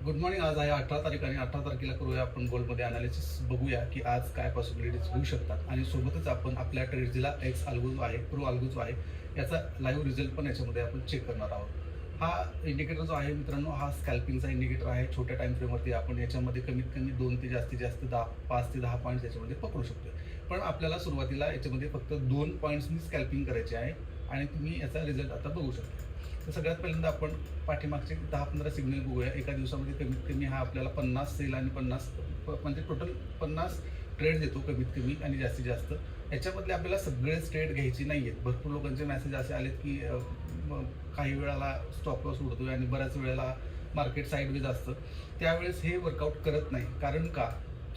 Good morning. आज आहे 18 तारीख आणि 18 तारखेला करूया आपण गोल्डमध्ये अनालिसिस. बघूया की आज काय पॉसिबिलिटीज होऊ शकतात आणि सोबतच आपण आपल्या ट्रेडला एक्स अल्गो जो आहे, प्रो अल्गो जो आहे, याचा लाईव्ह रिझल्ट पण याच्यामध्ये आपण चेक करणार आहोत. हा इंडिकेटर जो आहे मित्रांनो, हा स्कॅल्पिंगचा इंडिकेटर आहे. छोट्या टाइम फ्रेमवरती आपण याच्यामध्ये कमीत कमी 2 ते जास्तीत जास्त 5 ते 10 पॉईंट्स याच्यामध्ये पकडू शकतो. पण आपल्याला सुरुवातीला याच्यामध्ये फक्त 2 पॉईंट्सनी स्कॅल्पिंग करायचे आहे आणि तुम्ही याचा रिझल्ट आता बघू शकता. तर सगळ्यात पहिल्यांदा आपण पाठीमागचे 10-15 सिग्नल बघूया. एका दिवसामध्ये कमीत कमी हा आपल्याला 50 सेल आणि 50 म्हणजे टोटल 50 ट्रेड देतो कमीत कमी आणि जास्तीत जास्त. याच्यामधले आपल्याला सगळेच ट्रेड घ्यायचे नाही आहेत. भरपूर लोकांचे मेसेज असे आलेत की काही वेळाला स्टॉप लॉस उडतोय आणि बऱ्याच वेळेला मार्केट साईडवेज असतं. त्यावेळेस हे वर्कआउट करत नाही. कारण का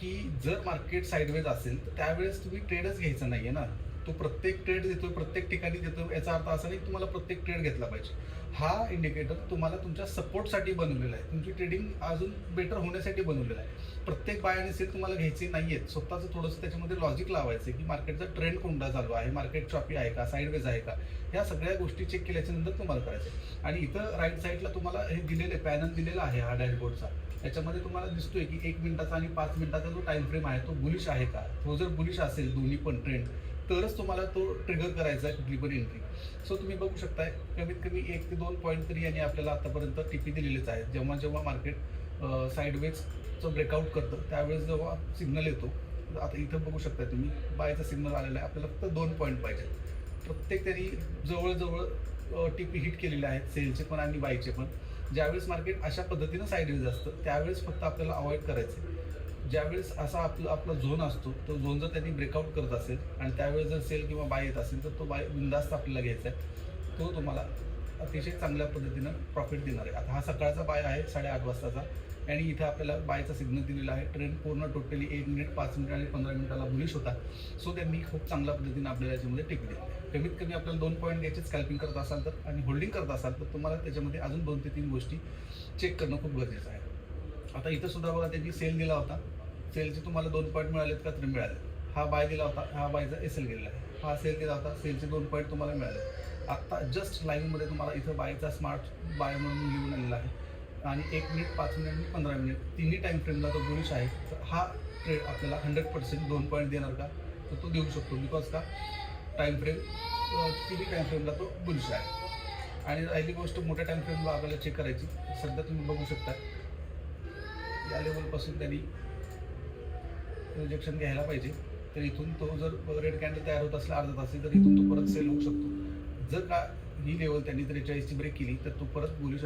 की जर मार्केट साईडवेज असेल तर त्यावेळेस तुम्ही ट्रेडच घ्यायचा नाही आहे ना. तो प्रत्येक ट्रेड देतोय, प्रत्येक ठिकाणी देतोय, याचा अर्थ असा नाही की तुम्हाला प्रत्येक ट्रेड घेतला पाहिजे. हा इंडिकेटर तुम्हाला तुमच्या सपोर्टसाठी बनवलेला आहे. तुमची ट्रेडिंग अजून बेटर होण्यासाठी बनवलेला आहे. प्रत्येक बाय आणि सेल तुम्हाला घ्यायचे नाही आहेत. स्वतःचं थोडंसं त्याच्यामध्ये लॉजिक लावायचं की मार्केटचा ट्रेंड कोणता चालू आहे, मार्केट चॉपी आहे का, साईडवेज आहे का, ह्या सगळ्या गोष्टी चेक केल्याच्या नंतर तुम्हाला करायचं आहे. आणि इथं राईट साईडला तुम्हाला हे दिलेले पॅनल दिलेला आहे हा डॅशबोर्डचा. त्याच्यामध्ये तुम्हाला दिसतोय की 1 मिनिटाचा आणि 5 मिनिटाचा जो टाइम फ्रेम आहे तो बुलिश आहे का. तो जर बुलिश असेल दोन्ही पण ट्रेंड, तरच तुम्हाला तो ट्रिगर करायचा आहे कुठली पण एंट्री. सो तुम्ही बघू शकताय कमीत कमी 1 ते 2 पॉईंट तरी यांनी आपल्याला आतापर्यंत टीपी दिलेलेच आहेत. जेव्हा जेव्हा मार्केट साईडवेजचं ब्रेकआउट करतं त्यावेळेस जेव्हा सिग्नल येतो, आता इथं बघू शकताय तुम्ही बायचा सिग्नल आलेला आहे. आपल्याला फक्त 2 पॉईंट पाहिजे. प्रत्येक त्यांनी जवळजवळ टीपी हिट केलेले आहेत, सेलचे पण आणि बायचे पण. ज्यावेळेस मार्केट अशा पद्धतीनं साईडवेज असतं त्यावेळेस फक्त आपल्याला अवॉइड करायचं आहे. ज्यावेळेस असा आपला झोन असतो, तो झोन जर त्यांनी ब्रेकआउट करत असेल आणि त्यावेळेस जर सेल किंवा बाय येत असेल तर तो बाय बिंदास्त आपल्याला घ्यायचा आहे. तो तुम्हाला अतिशय चांगल्या पद्धतीनं प्रॉफिट देणार आहे. आता हा सकाळचा बाय आहे 8:30 वाजताचा आणि इथं आपल्याला बायचा सिग्नल दिलेला आहे. ट्रेंड पूर्ण टोटली 1 मिनिट, 5 मिनिट आणि 15 मिनिटाला बुलिश होता. सो त्यांनी खूप चांगल्या पद्धतीने आपल्याला याच्यामध्ये टिप दिली. कमीत कमी आपल्याला 2 पॉईंट घ्यायचे स्कॅल्पिंग करत असाल तर आणि होल्डिंग करत असाल तर तुम्हाला त्याच्यामध्ये अजून 2 ते 3 गोष्टी चेक करणं खूप गरजेचं आहे. आता इथं सुद्धा बघा त्यांनी सेल दिला होता. सेलचे तुम्हाला 2 पॉईंट मिळालेत का, तर मिळाले. हा बाय दिला होता, हा बायचा एसएल गेलेला आहे. हा सेल दिला होता, सेलचे 2 पॉईंट तुम्हाला मिळाले. आत्ता जस्ट लाईव्हमध्ये तुम्हाला इथं बायचा स्मार्ट बाय म्हणून लिहून आलेला आहे आणि 1 मिनिट, 5 मिनिट आणि 15 मिनिट तिन्ही टाईम फ्रेमला तो बुलिश आहे. तर हा ट्रेड आपल्याला 100% 2 पॉईंट देणार का, तर तो देऊ शकतो. बिकॉज का टाईम फ्रेम तिन्ही टाईम फ्रेमला तो बुलिश आहे. आणि राहिली गोष्ट मोठ्या टाईम फ्रेमला आपल्याला चेक करायची. सध्या तुम्ही बघू शकता या लेवलपासून त्यांनी रिजेक्शन घ्यायला पाहिजे. तर इथून तो जर रेड कॅन्डल तयार होत असला अर्धा तास, तर इथून तो परत सेल होऊ शकतो. जर का ही लेवल त्यांनी 43ची ब्रेक केली तर तो परत बुलिश